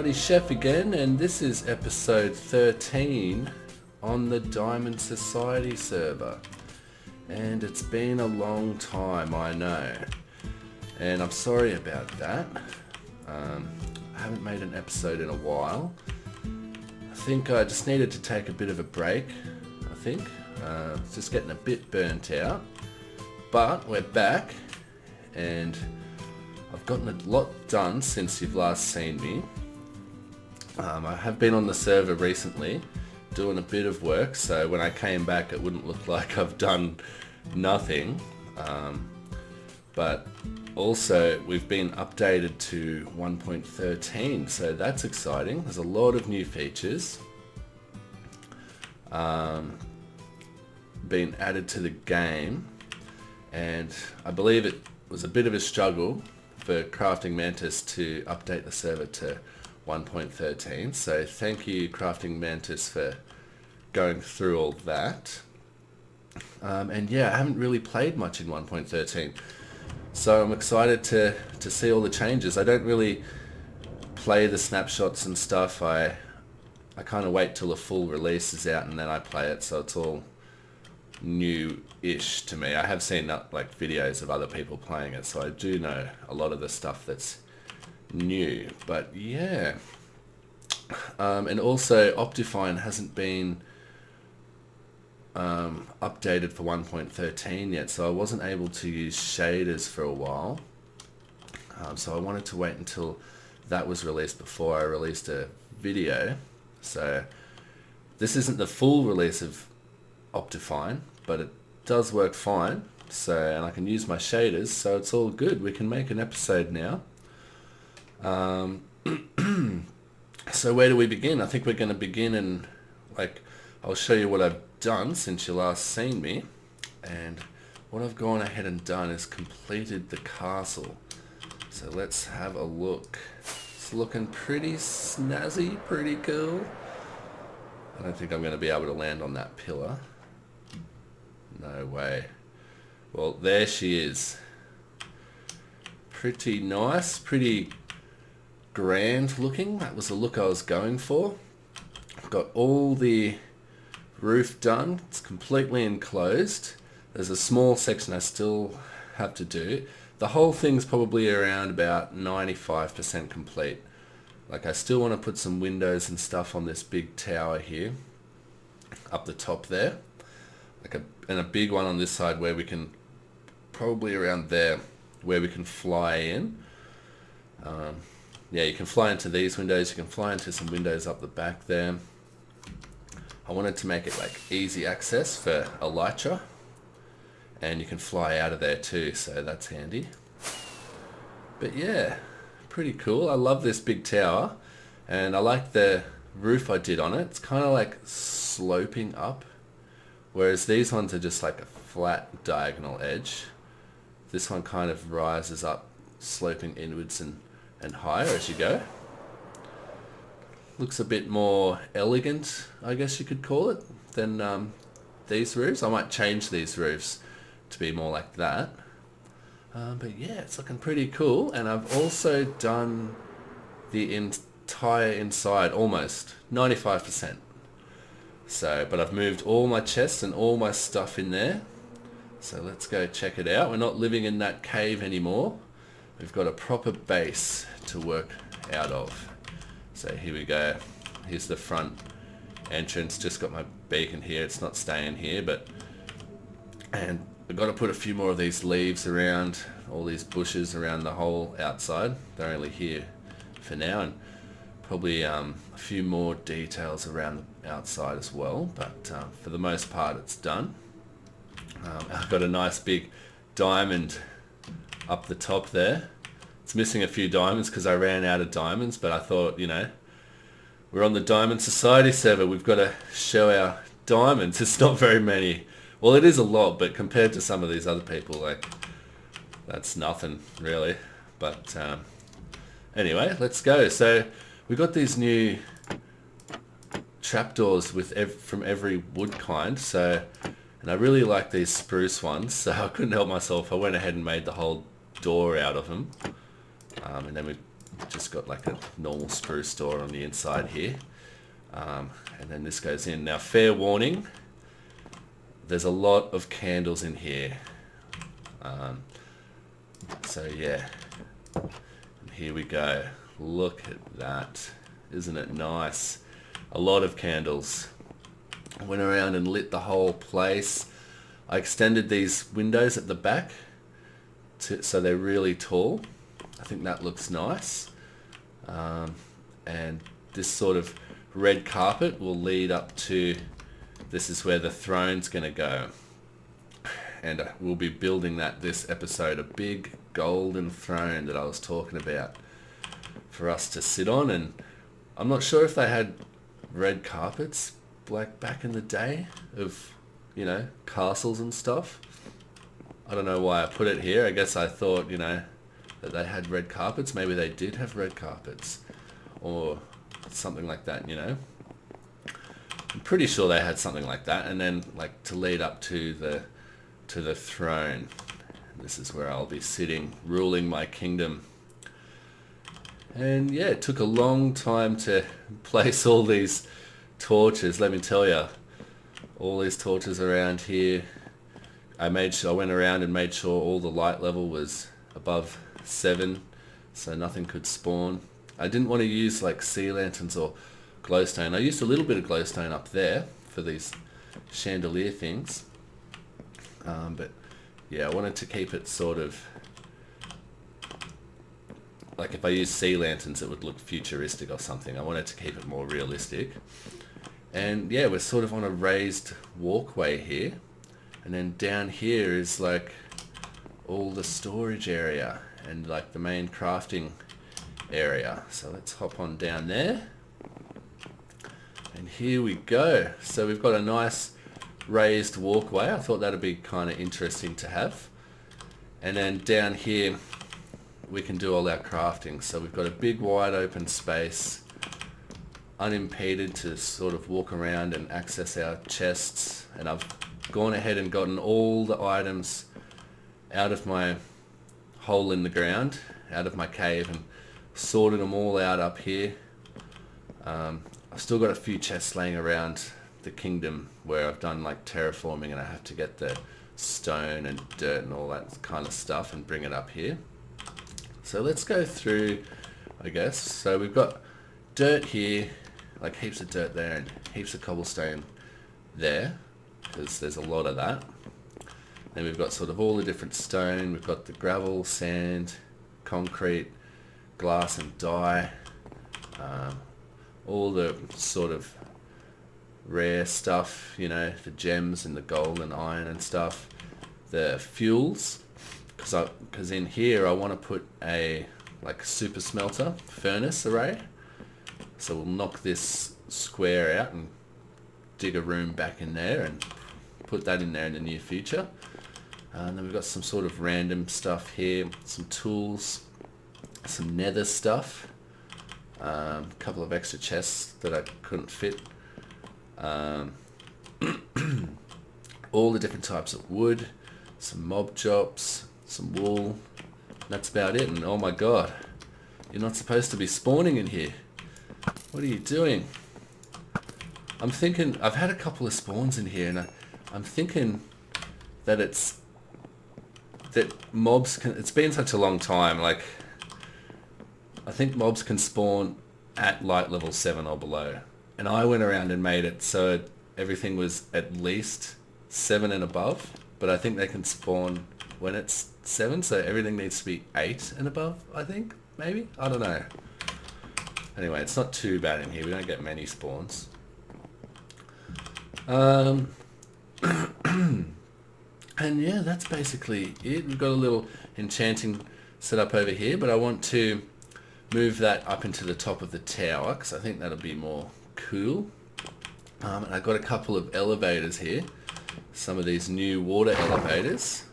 NuttyChef again, and this is episode 13 on the Diamond Society server. And it's been a long time, I know, and I'm sorry about that. I haven't made an episode in a while. I think I just needed to take a bit of a break, I think. It's just getting a bit burnt out. But we're back, and I've gotten a lot done since you've last seen me. I have been on the server recently doing a bit of work, so when I came back it wouldn't look like I've done nothing. But also we've been updated to 1.13, so that's exciting. There's a lot of new features been added to the game, and I believe it was a bit of a struggle for Crafting Mantis to update the server to 1.13, so thank you Crafting Mantis for going through all that. And yeah, I haven't really played much in 1.13, so I'm excited to see all the changes. I don't really play the snapshots and stuff. I kind of wait till the full release is out and then I play it, so it's all new-ish to me. I have seen like videos of other people playing it, so I do know a lot of the stuff that's new. But yeah, and also Optifine hasn't been updated for 1.13 yet, so I wasn't able to use shaders for a while. So I wanted to wait until that was released before I released a video. So this isn't the full release of Optifine, but it does work fine, so, and I can use my shaders, so it's all good. We can make an episode now. So where do we begin? I think we're going to begin and I'll show you what I've done since you last seen me, and what I've gone ahead and done is completed the castle. So let's have a look. It's looking pretty snazzy, pretty cool. I don't think I'm going to be able to land on that pillar. No way. Well, there she is. Pretty nice, pretty grand looking. That was the look I was going for. I've got all the roof done. It's completely enclosed. There's a small section I still have to do. The whole thing's probably around about 95% complete. Like, I still want to put some windows and stuff on this big tower here, up the top there. And a big one on this side where we can, probably around there, where we can fly in. Yeah, you can fly into these windows, you can fly into some windows up the back there. I wanted to make it like easy access for elytra, and you can fly out of there too, so that's handy. But yeah, pretty cool. I love this big tower, and I like the roof I did on it. It's kind of like sloping up, whereas these ones are just like a flat diagonal edge. This one kind of rises up, sloping inwards and higher as you go. Looks a bit more elegant, I guess you could call it, than these roofs. I might change these roofs to be more like that. But yeah, it's looking pretty cool. And I've also done the entire inside, almost 95%. So, but I've moved all my chests and all my stuff in there. So let's go check it out. We're not living in that cave anymore. We've got a proper base to work out of. So here we go. Here's the front entrance. Just got my beacon here. It's not staying here, and I've got to put a few more of these leaves around, all these bushes around the whole outside. They're only here for now, and probably a few more details around the outside as well, but for the most part it's done. I've got a nice big diamond up the top there. It's missing a few diamonds because I ran out of diamonds, but I thought, you know, we're on the Diamond Society server, we've got to show our diamonds. It's not very many. Well, it is a lot, but compared to some of these other people, like, that's nothing really. But anyway, let's go. So we got these new trapdoors with from every wood kind. So, and I really like these spruce ones, so I couldn't help myself. I went ahead and made the whole door out of them. And then we just got like a normal spruce door on the inside here. And then this goes in. Now, fair warning, there's a lot of candles in here. So yeah, and here we go. Look at that. Isn't it nice? A lot of candles. I went around and lit the whole place. I extended these windows at the back so they're really tall. I think that looks nice. And this sort of red carpet will lead up to, this is where the throne's going to go. And we'll be building that this episode, a big golden throne that I was talking about for us to sit on. And I'm not sure if they had red carpets like back in the day of, you know, castles and stuff. I don't know why I put it here. I guess I thought, you know, that they had red carpets. Maybe they did have red carpets or something like that, you know. I'm pretty sure they had something like that. And then like to lead up to the throne. This is where I'll be sitting, ruling my kingdom. And yeah, it took a long time to place all these torches. Let me tell you, all these torches around here. I went around and made sure all the light level was above 7, so nothing could spawn. I didn't want to use like sea lanterns or glowstone. I used a little bit of glowstone up there for these chandelier things. But yeah, I wanted to keep it sort of like, if I used sea lanterns it would look futuristic or something. I wanted to keep it more realistic. And yeah, we're sort of on a raised walkway here. And then down here is like all the storage area and like the main crafting area. So let's hop on down there. And here we go. So we've got a nice raised walkway. I thought that'd be kind of interesting to have. And then down here we can do all our crafting. So we've got a big wide open space, unimpeded to sort of walk around and access our chests. And I've gone ahead and gotten all the items out of my hole in the ground, out of my cave, and sorted them all out up here. I've still got a few chests laying around the kingdom where I've done like terraforming, and I have to get the stone and dirt and all that kind of stuff and bring it up here. So let's go through, I guess. So we've got dirt here, like heaps of dirt there and heaps of cobblestone there, because there's a lot of that. Then we've got sort of all the different stone. We've got the gravel, sand, concrete, glass and dye, all the sort of rare stuff, you know, the gems and the gold and iron and stuff. The fuels, because in here I want to put a like super smelter furnace array. So we'll knock this square out and dig a room back in there and put that in there in the near future. And then we've got some sort of random stuff here, some tools, some nether stuff, a couple of extra chests that I couldn't fit, all the different types of wood, some mob chops, some wool. That's about it. And oh my god, you're not supposed to be spawning in here. What are you doing? I'm thinking, I've had a couple of spawns in here, and I'm thinking that mobs can, it's been such a long time, like, I think mobs can spawn at light level 7 or below. And I went around and made it so everything was at least 7 and above, but I think they can spawn when it's 7, so everything needs to be 8 and above, I think, maybe? I don't know. Anyway, it's not too bad in here, we don't get many spawns. And yeah, that's basically it. We've got a little enchanting set up over here, but I want to move that up into the top of the tower because I think that'll be more cool. And I've got a couple of elevators here, some of these new water elevators.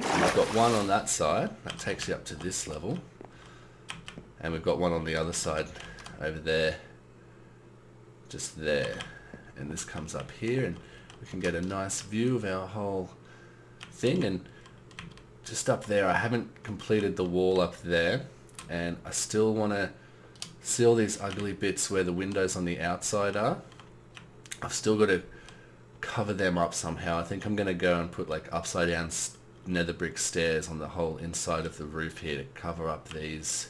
So we've got one on that side, that takes you up to this level. And we've got one on the other side over there, just there. And this comes up here and we can get a nice view of our whole thing. And just up there, I haven't completed the wall up there, and I still want to see all these ugly bits where the windows on the outside are. I've still got to cover them up somehow. I think I'm going to go and put like upside down nether brick stairs on the whole inside of the roof here to cover up these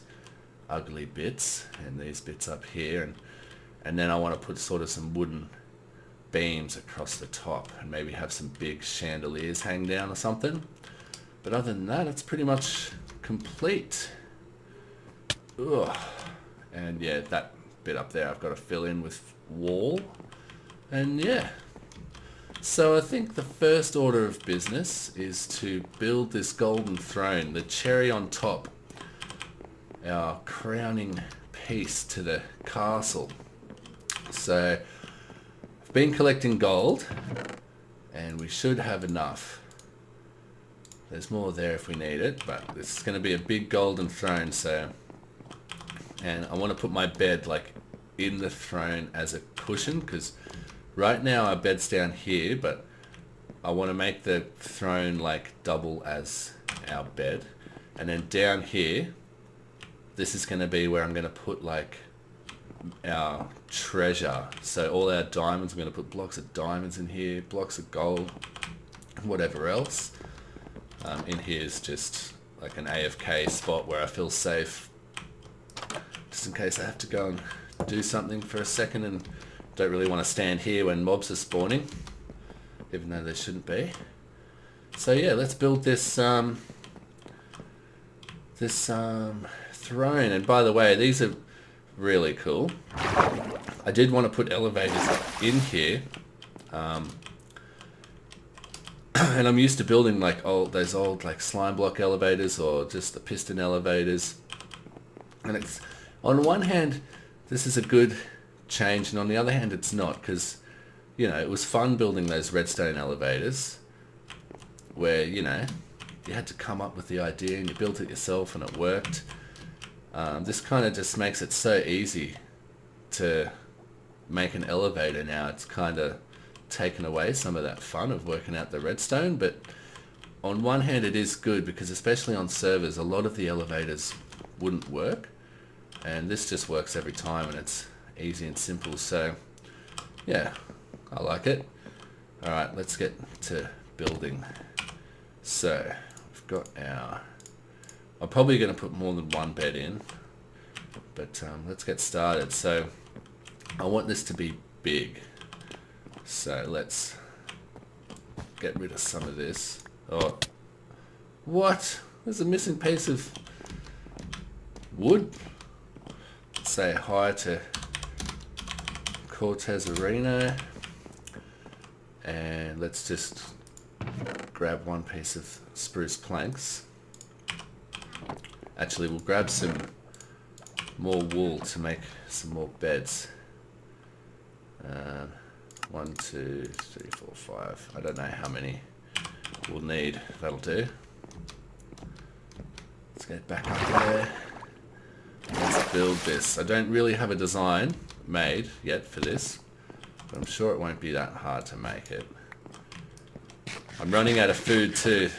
ugly bits and these bits up here, and then I want to put sort of some wooden beams across the top and maybe have some big chandeliers hang down or something. But other than that, it's pretty much complete. Ugh. And yeah, that bit up there I've got to fill in with wall. And yeah, so I think the first order of business is to build this golden throne, the cherry on top, our crowning piece to the castle. So I've been collecting gold and we should have enough. There's more there if we need it, but this is going to be a big golden throne. So, and I want to put my bed like in the throne as a cushion, because right now our bed's down here, but I want to make the throne like double as our bed. And then down here, this is going to be where I'm going to put like our treasure. So all our diamonds, I'm going to put blocks of diamonds in here, blocks of gold, whatever else. In here is just like an AFK spot where I feel safe, just in case I have to go and do something for a second and don't really want to stand here when mobs are spawning, even though they shouldn't be. So yeah, let's build this throne. And by the way, these are really cool. I did want to put elevators in here, and I'm used to building like those old like slime block elevators or just the piston elevators. And it's, on one hand, this is a good change, and on the other hand, it's not, because you know, it was fun building those redstone elevators where, you know, you had to come up with the idea and you built it yourself and it worked. This kind of just makes it so easy to make an elevator now. It's kind of taken away some of that fun of working out the redstone, but on one hand it is good, because especially on servers a lot of the elevators wouldn't work, and this just works every time and it's easy and simple. So yeah, I like it. Alright, let's get to building. So we've got our, I'm probably going to put more than one bed in, but let's get started. So I want this to be big, so let's get rid of some of this. Oh, what? There's a missing piece of wood. Let's say hi to Cortez Arena, and let's just grab one piece of spruce planks. Actually, we'll grab some more wool to make some more beds. 1, 2, 3, 4, 5. I don't know how many we'll need. That'll do. Let's get back up there. Let's build this. I don't really have a design made yet for this, but I'm sure it won't be that hard to make it. I'm running out of food too.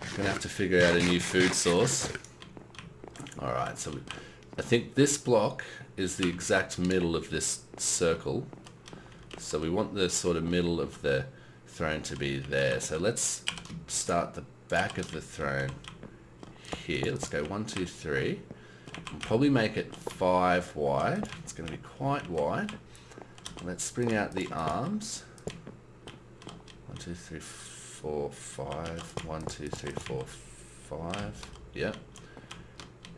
I'm gonna have to figure out a new food source. Alright, so I think this block is the exact middle of this circle. So we want the sort of middle of the throne to be there. So let's start the back of the throne here. Let's go 1, 2, 3. We'll probably make it 5 wide. It's going to be quite wide. Let's bring out the arms. 1, 2, 3, 4, 5. 1, 2, 3, 4, 5. Yep.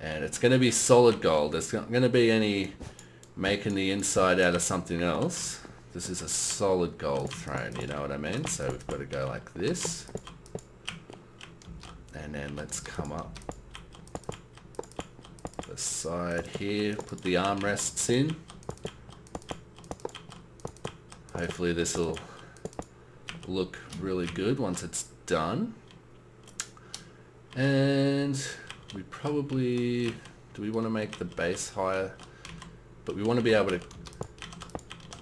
And it's going to be solid gold. There's not going to be any making the inside out of something else. This is a solid gold throne, you know what I mean? So we've got to go like this. And then let's come up the side here, put the armrests in. Hopefully this will look really good once it's done. And we probably, do we want to make the base higher? But we want to be able to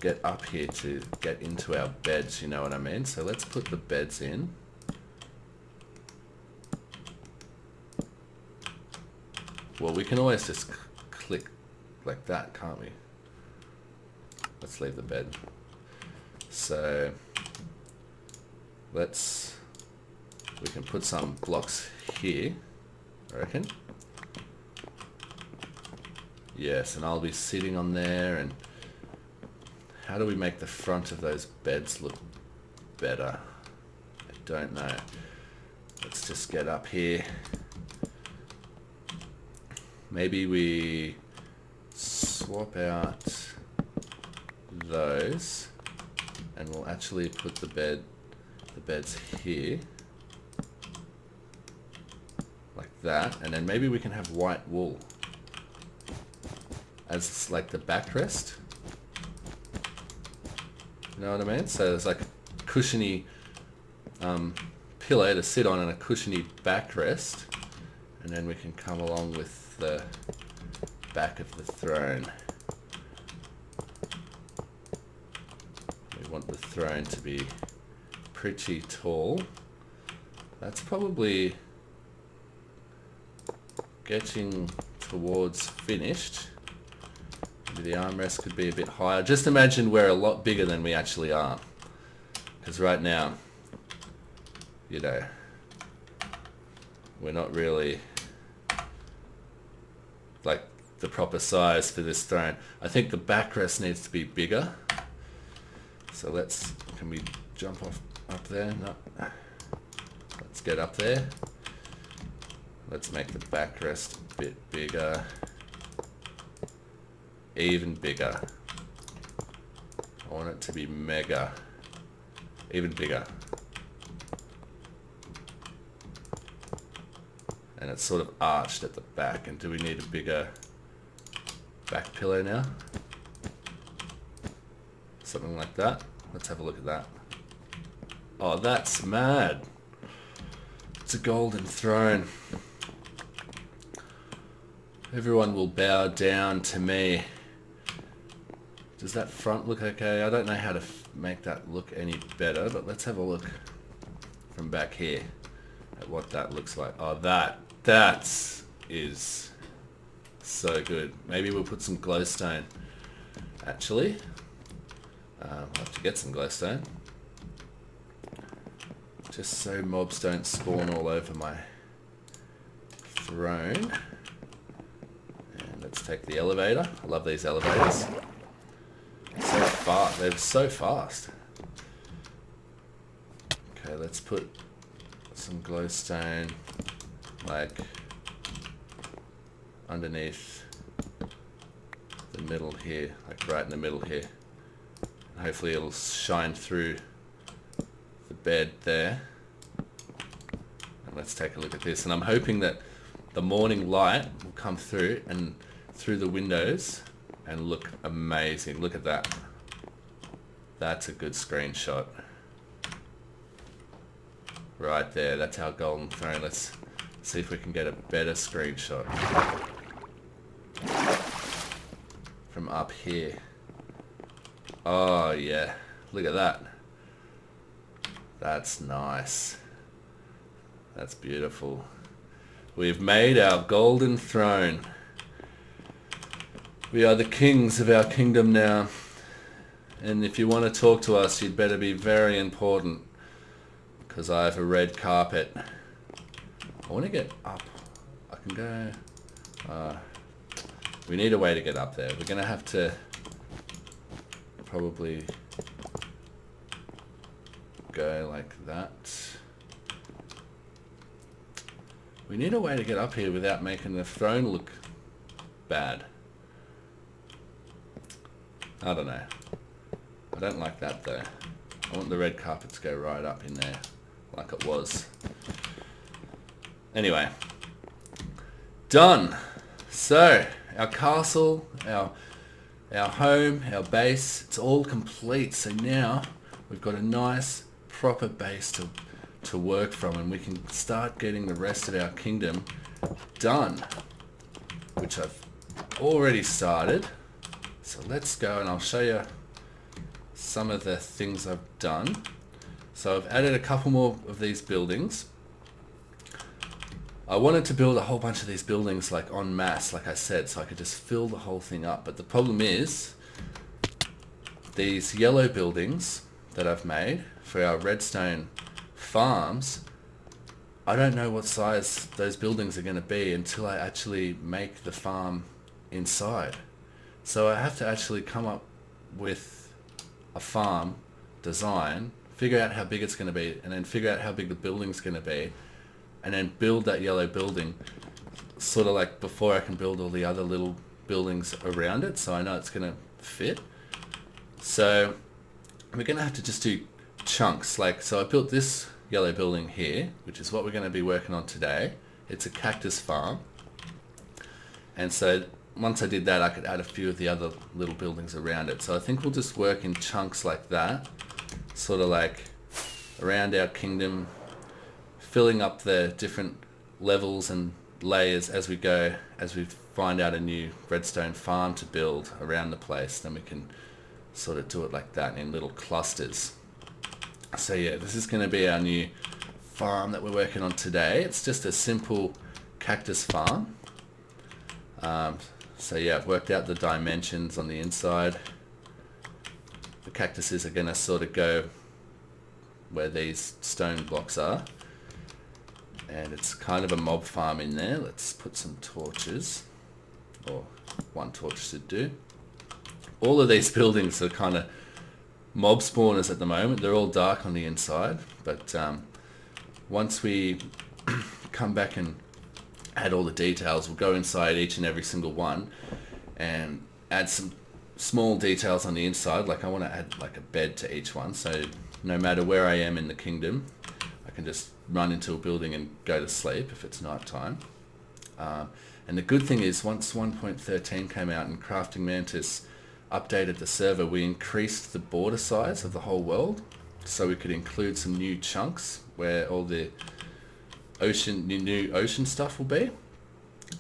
get up here to get into our beds, you know what I mean? So let's put the beds in. Well, we can always just click like that, can't we? Let's leave the bed. So we can put some blocks here, I reckon. Yes, and I'll be sitting on there. And how do we make the front of those beds look better? I don't know. Let's just get up here. Maybe we swap out those, and we'll actually put the beds here, like that, and then maybe we can have white wool as like the backrest. You know what I mean? So there's like a cushiony pillow to sit on and a cushiony backrest, and then we can come along with the back of the throne. We want the throne to be pretty tall. That's probably getting towards finished. Maybe the armrest could be a bit higher. Just imagine we're a lot bigger than we actually are. Because right now, you know, we're not really like the proper size for this throne. I think the backrest needs to be bigger. So can we jump off up there? No. Let's get up there. Let's make the backrest a bit bigger. Even bigger. I want it to be mega. Even bigger. And it's sort of arched at the back. And do we need a bigger back pillow now? Something like that. Let's have a look at that. Oh, that's mad. It's a golden throne. Everyone will bow down to me. Does that front look okay? I don't know how to make that look any better, but let's have a look from back here at what that looks like. Oh, that is so good. Maybe we'll put some glowstone. Actually, I'll have to get some glowstone. Just so mobs don't spawn all over my throne. And let's take the elevator. I love these elevators. So fast. They're so fast. Okay, let's put some glowstone like underneath the middle here, like right in the middle here. And hopefully it'll shine through the bed there. And let's take a look at this. And I'm hoping that the morning light will come through and through the windows and look amazing. Look at that. That's a good screenshot. Right there, that's our golden throne. Let's see if we can get a better screenshot from up here. Oh yeah, look at that. That's nice. That's beautiful. We've made our golden throne. We are the kings of our kingdom now. And if you want to talk to us, you'd better be very important. Because I have a red carpet. I want to get up. I can go... we need a way to get up there. We're going to have to probably go like that. We need a way to get up here without making the throne look bad. I don't know. I don't like that though. I want the red carpet to go right up in there like it was. Anyway. Done. So, our castle, our home, our base, it's all complete. So now we've got a nice proper base to work from, and we can start getting the rest of our kingdom done, which I've already started. So let's go and I'll show you some of the things I've done. So I've added a couple more of these buildings. I wanted to build a whole bunch of these buildings like en masse, like I said, so I could just fill the whole thing up. But the problem is, these yellow buildings that I've made for our redstone farms, I don't know what size those buildings are going to be until I actually make the farm inside. So I have to actually come up with a farm design, figure out how big it's going to be, and then figure out how big the building's going to be, and then build that yellow building sort of like before I can build all the other little buildings around it, so I know it's going to fit. So we're going to have to just do chunks. Like, so I built this yellow building here, which is what we're going to be working on today. It's a cactus farm. And so once I did that, I could add a few of the other little buildings around it. So I think we'll just work in chunks like that, sort of like around our kingdom, filling up the different levels and layers as we go, as we find out a new redstone farm to build around the place. Then we can sort of do it like that in little clusters. So yeah, this is going to be our new farm that we're working on today. It's just a simple cactus farm. So yeah, I've worked out the dimensions on the inside. The cactuses are going to sort of go where these stone blocks are. And it's kind of a mob farm in there. Let's put some torches, or one torch should do. All of these buildings are kind of mob spawners at the moment. They're all dark on the inside, but once we come back and add all the details, we'll go inside each and every single one and add some small details on the inside. Like I want to add like a bed to each one, so no matter where I am in the kingdom, I can just run into a building and go to sleep if it's night time. And the good thing is, once 1.13 came out and Crafting Mantis updated the server, we increased the border size of the whole world, so we could include some new chunks where all the new ocean stuff will be.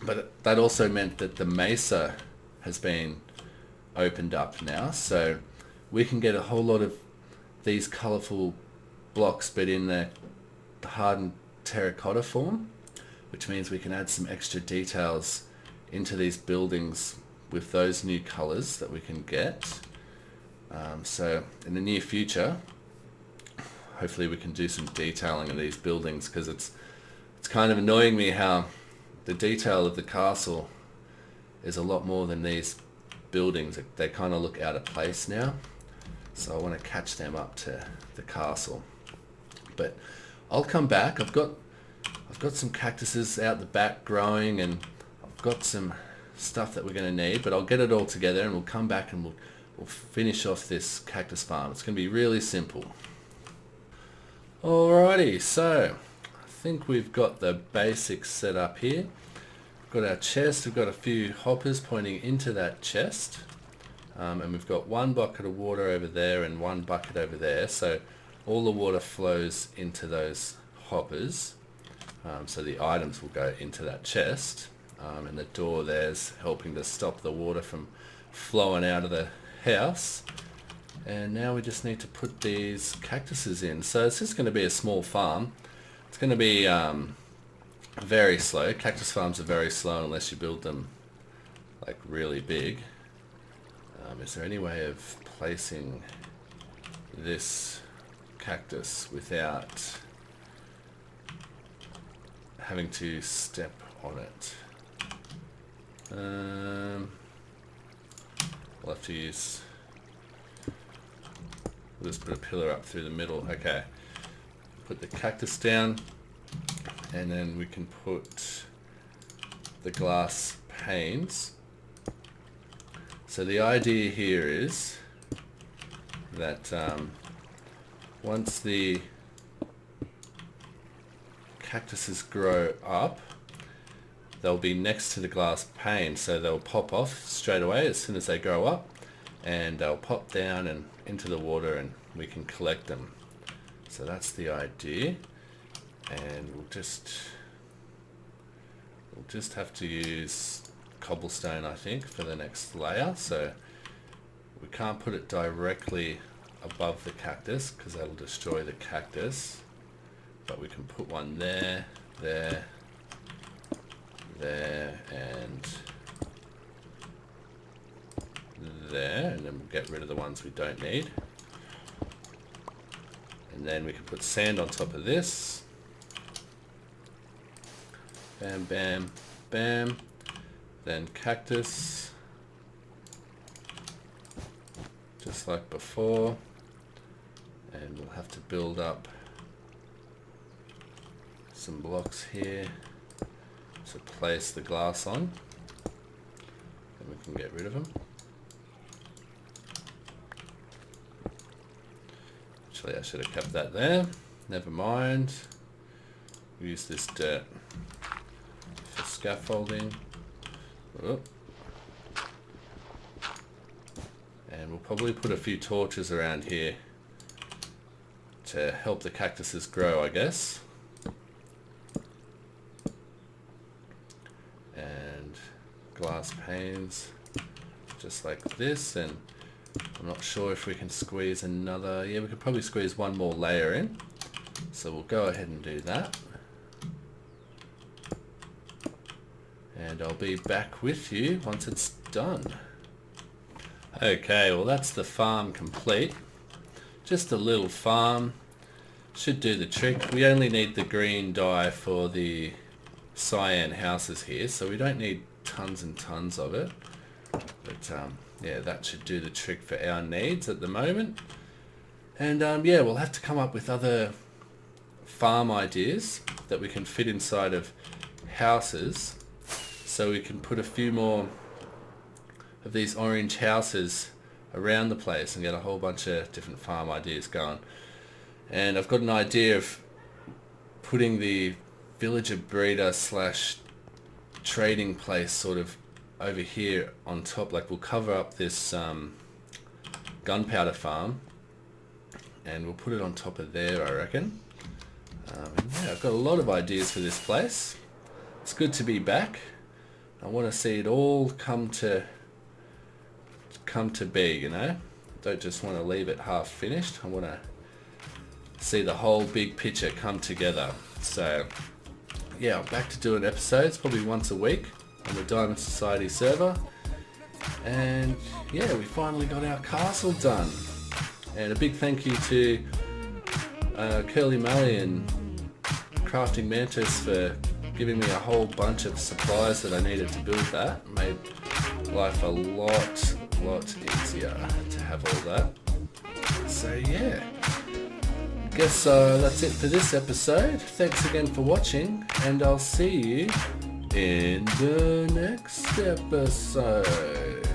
But that also meant that the mesa has been opened up now, so we can get a whole lot of these colourful blocks, but in the hardened terracotta form, which means we can add some extra details into these buildings with those new colours that we can get. So in the near future, hopefully we can do some detailing of these buildings, because it's kind of annoying me how the detail of the castle is a lot more than these buildings. They kind of look out of place now, so I want to catch them up to the castle. But I'll come back. I've got some cactuses out the back growing, and I've got some stuff that we're going to need, but I'll get it all together and we'll come back and we'll finish off this cactus farm. It's going to be really simple. Alrighty, so I think we've got the basics set up here. We've got our chest, we've got a few hoppers pointing into that chest, and we've got one bucket of water over there and one bucket over there, so all the water flows into those hoppers, so the items will go into that chest, and the door there's helping to stop the water from flowing out of the house. And now we just need to put these cactuses in. So it's just going to be a small farm. It's going to be very slow. Cactus farms are very slow unless you build them like really big. Is there any way of placing this cactus without having to step on it? We'll have to use... We'll just put a pillar up through the middle. Okay. Put the cactus down, and then we can put the glass panes. So the idea here is that once the cactuses grow up, they'll be next to the glass pane, so they'll pop off straight away as soon as they grow up, and they'll pop down and into the water and we can collect them. So that's the idea, and we'll just have to use cobblestone, I think, for the next layer. So we can't put it directly above the cactus because that'll destroy the cactus, but we can put one there, there, there, and there, and then we'll get rid of the ones we don't need. And then we can put sand on top of this. Bam, bam, bam. Then cactus. Just like before. And we'll have to build up some blocks here to place the glass on. And we can get rid of them. Actually, I should have kept that there. Never mind. Use this dirt for scaffolding. Oh. And we'll probably put a few torches around here to help the cactuses grow, I guess. And glass panes, just like this. And I'm not sure if we can squeeze another. Yeah, we could probably squeeze one more layer in. So we'll go ahead and do that. And I'll be back with you once it's done. Okay, well that's the farm complete. Just a little farm. Should do the trick. We only need the green dye for the cyan houses here, so we don't need tons and tons of it. But yeah, that should do the trick for our needs at the moment. And yeah, we'll have to come up with other farm ideas that we can fit inside of houses, so we can put a few more of these orange houses around the place and get a whole bunch of different farm ideas going. And I've got an idea of putting the villager breeder slash trading place sort of over here on top. Like, we'll cover up this gunpowder farm and we'll put it on top of there, I reckon. Yeah, I've got a lot of ideas for this place. It's good to be back. I want to see it all come to be, you know. Don't just want to leave it half finished. I want to see the whole big picture come together. So yeah, I'm back to doing episodes probably once a week on the Diamond Society server. And yeah, we finally got our castle done. And a big thank you to Curly Mally and Crafting Mantis for giving me a whole bunch of supplies that I needed to build that. Made life a lot easier to have all that. So yeah, I guess that's it for this episode. Thanks again for watching, and I'll see you in the next episode.